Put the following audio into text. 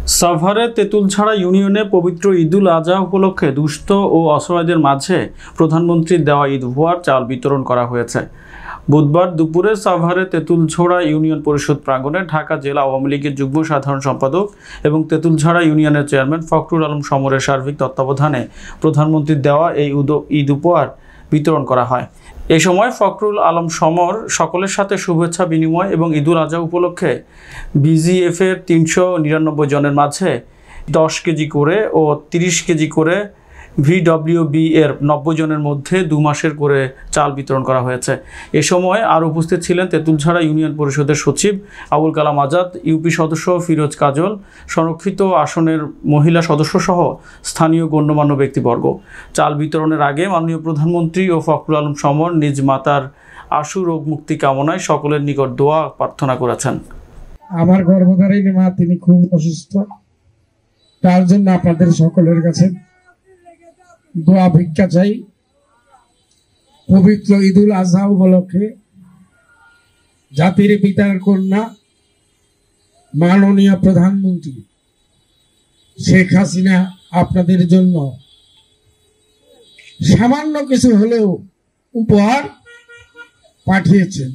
সাভারে তেঁতুলছড়া ইউনিয়নে পবিত্র ঈদুল আজহা উপলক্ষে দুস্থ ও অসহায়দের মাঝে প্রধানমন্ত্রীর দেওয়া ঈদ উপহার চাল বিতরণ করা হয়েছে। বুধবার দুপুরে সাভারে তেঁতুলছড়া ইউনিয়ন পরিষদ প্রাঙ্গণে ঢাকা জেলা আওয়ামী লীগের যুগ্ম সাধারণ সম্পাদক এবং তেঁতুলছড়া ইউনিয়নের চেয়ারম্যান ফখরুল আলম সমরের সার্বিক তত্ত্বাবধানে প্রধানমন্ত্রীর দেওয়া এই ঈদ উপহার বিতরণ করা হয়। এই সময় ফখরুল আলম সমর সকলের সাথে শুভেচ্ছা বিনিময় এবং ঈদুল আজহা উপলক্ষে বিজিএফের ৩৯৯ জনের মাঝে 10 কেজি করে ও 30 কেজি করে ভিডব্লিউবি এর 90 জনের মধ্যে 2 মাসের করে চাল বিতরণ করা হয়েছে। এ সময় আরও উপস্থিত ছিলেন তেঁতুলছড়া ইউনিয়ন পরিষদের সচিব আবুল কালাম আজাদ, ইউপি সদস্য ফিরোজ কাজল, সংরক্ষিত আসনের মহিলা সদস্যসহ স্থানীয় গণ্যমান্য ব্যক্তিবর্গ। চাল বিতরণের আগে মাননীয় প্রধানমন্ত্রী ও ফখরুল আলম সমর নিজ মাতার আশু রোগ মুক্তি কামনায় সকলের নিকট দোয়া প্রার্থনা করেছেন। আমার গর্ভধারিণী মা তিনি খুব অসুস্থ, তার জন্য আপনাদের সকলের কাছে দোয়া ভিক্ষা চাই। পবিত্র ঈদুল আজহা উপলক্ষে জাতির পিতার কন্যা মাননীয় প্রধানমন্ত্রী শেখ হাসিনা আপনাদের জন্য সামান্য কিছু হলেও উপহার পাঠিয়েছেন।